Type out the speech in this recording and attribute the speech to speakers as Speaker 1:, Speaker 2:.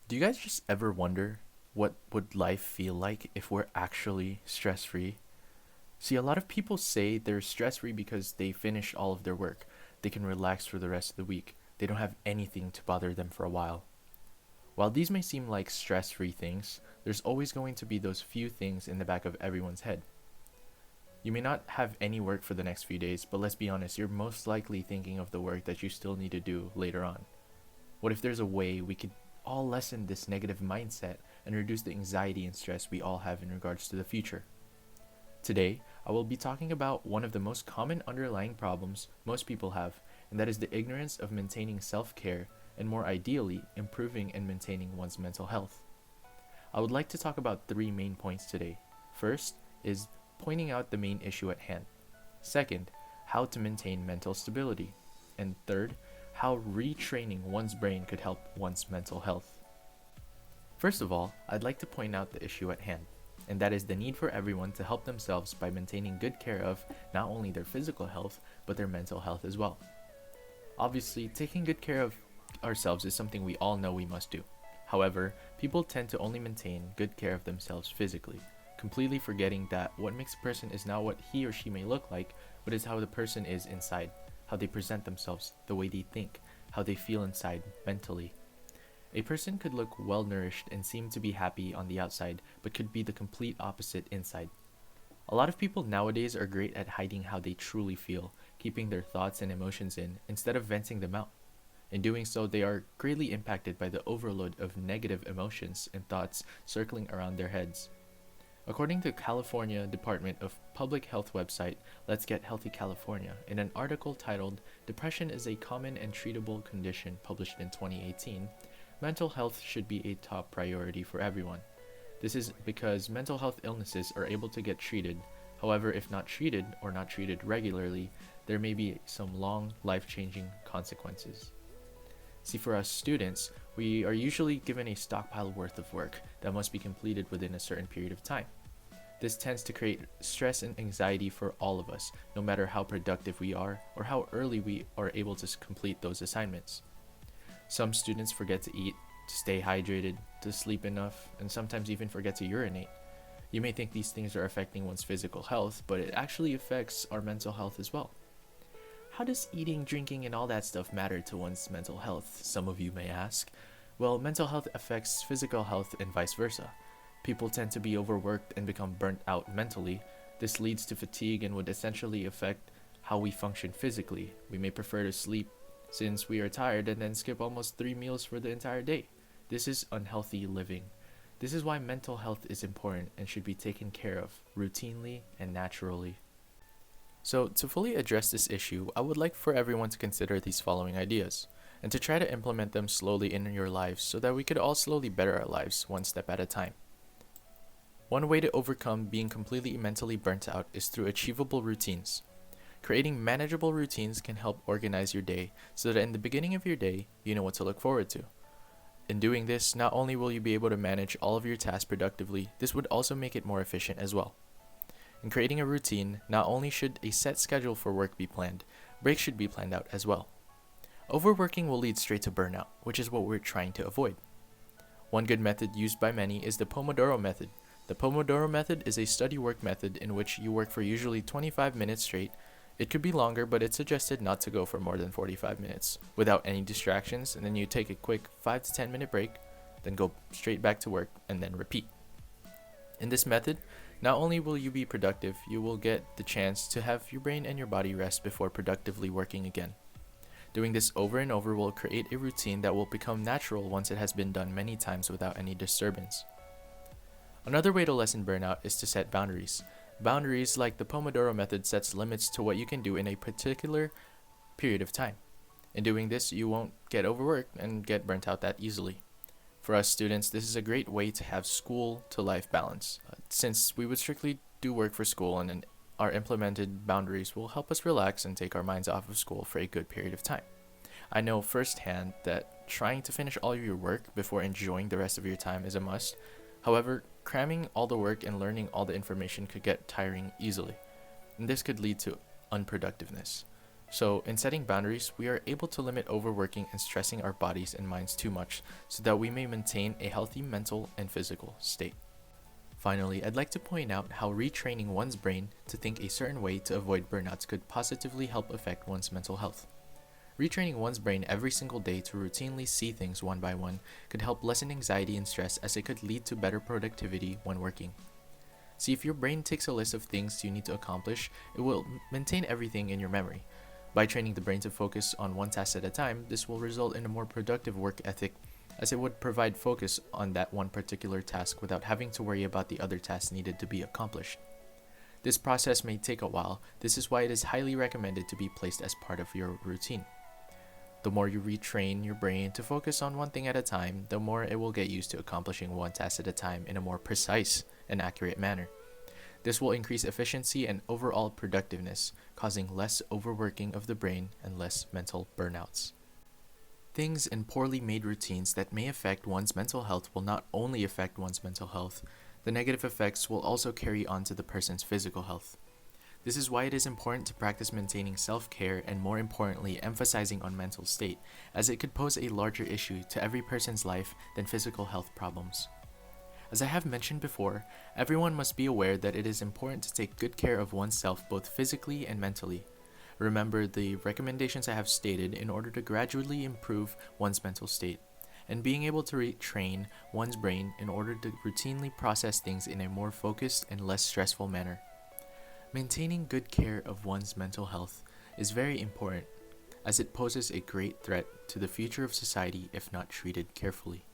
Speaker 1: Do you guys just ever wonder what would life feel like if we're actually stress-free? See, a lot of people say they're stress-free because they finish all of their work. They can relax for the rest of the week. They don't have anything to bother them for a while. While these may seem like stress-free things, there's always going to be those few things in the back of everyone's head. You may not have any work for the next few days, but let's be honest, you're most likely thinking of the work that you still need to do later on. What if there's a way we could all lessen this negative mindset and reduce the anxiety and stress we all have in regards to the future? Today, I will be talking about one of the most common underlying problems most people have, and that is the ignorance of maintaining self-care and, more ideally, improving and maintaining one's mental health. I would like to talk about three main points today. First is pointing out the main issue at hand. Second, how to maintain mental stability. And third, how retraining one's brain could help one's mental health. First of all, I'd like to point out the issue at hand, and that is the need for everyone to help themselves by maintaining good care of not only their physical health, but their mental health as well. Obviously, taking good care of ourselves is something we all know we must do. However, people tend to only maintain good care of themselves physically, completely forgetting that what makes a person is not what he or she may look like, but is how the person is inside, how they present themselves, the way they think, how they feel inside mentally. A person could look well nourished and seem to be happy on the outside, but could be the complete opposite inside. A lot of people nowadays are great at hiding how they truly feel, keeping their thoughts and emotions in instead of venting them out. In doing so, they are greatly impacted by the overload of negative emotions and thoughts circling around their heads. According to California Department of Public Health website, Let's Get Healthy California, in an article titled "Depression is a Common and Treatable Condition" published in 2018, mental health should be a top priority for everyone. This is because mental health illnesses are able to get treated. However, if not treated or not treated regularly, there may be some long, life-changing consequences. See, for us students, we are usually given a stockpile worth of work that must be completed within a certain period of time. This tends to create stress and anxiety for all of us, no matter how productive we are or how early we are able to complete those assignments. Some students forget to eat, to stay hydrated, to sleep enough, and sometimes even forget to urinate. You may think these things are affecting one's physical health, but it actually affects our mental health as well. How does eating, drinking, and all that stuff matter to one's mental health, some of you may ask? Well, mental health affects physical health and vice versa. People tend to be overworked and become burnt out mentally. This leads to fatigue and would essentially affect how we function physically. We may prefer to sleep since we are tired and then skip almost 3 meals for the entire day. This is unhealthy living. This is why mental health is important and should be taken care of routinely and naturally. So, to fully address this issue, I would like for everyone to consider these following ideas, and to try to implement them slowly in your lives so that we could all slowly better our lives one step at a time. One way to overcome being completely mentally burnt out is through achievable routines. Creating manageable routines can help organize your day so that in the beginning of your day, you know what to look forward to. In doing this, not only will you be able to manage all of your tasks productively, this would also make it more efficient as well. In creating a routine, not only should a set schedule for work be planned, breaks should be planned out as well. Overworking will lead straight to burnout, which is what we're trying to avoid. One good method used by many is the Pomodoro method. The Pomodoro method is a study work method in which you work for usually 25 minutes straight. It could be longer, but it's suggested not to go for more than 45 minutes without any distractions, and then you take a quick 5 to 10 minute break, then go straight back to work, and then repeat. In this method, not only will you be productive, you will get the chance to have your brain and your body rest before productively working again. Doing this over and over will create a routine that will become natural once it has been done many times without any disturbance. Another way to lessen burnout is to set boundaries. Boundaries, like the Pomodoro method, sets limits to what you can do in a particular period of time. In doing this, you won't get overworked and get burnt out that easily. For us students, this is a great way to have school to life balance, since we would strictly do work for school, and then our implemented boundaries will help us relax and take our minds off of school for a good period of time. I know firsthand that trying to finish all of your work before enjoying the rest of your time is a must. However, cramming all the work and learning all the information could get tiring easily, and this could lead to unproductiveness. So, in setting boundaries, we are able to limit overworking and stressing our bodies and minds too much so that we may maintain a healthy mental and physical state. Finally, I'd like to point out how retraining one's brain to think a certain way to avoid burnouts could positively help affect one's mental health. Retraining one's brain every single day to routinely see things one by one could help lessen anxiety and stress, as it could lead to better productivity when working. See, if your brain takes a list of things you need to accomplish, it will maintain everything in your memory. By training the brain to focus on one task at a time, this will result in a more productive work ethic, as it would provide focus on that one particular task without having to worry about the other tasks needed to be accomplished. This process may take a while. This is why it is highly recommended to be placed as part of your routine. The more you retrain your brain to focus on one thing at a time, the more it will get used to accomplishing one task at a time in a more precise and accurate manner. This will increase efficiency and overall productiveness, causing less overworking of the brain and less mental burnouts. Things and poorly made routines that may affect one's mental health will not only affect one's mental health, the negative effects will also carry on to the person's physical health. This is why it is important to practice maintaining self-care and, more importantly, emphasizing on mental state, as it could pose a larger issue to every person's life than physical health problems. As I have mentioned before, everyone must be aware that it is important to take good care of oneself both physically and mentally. Remember the recommendations I have stated in order to gradually improve one's mental state, and being able to retrain one's brain in order to routinely process things in a more focused and less stressful manner. Maintaining good care of one's mental health is very important, as it poses a great threat to the future of society if not treated carefully.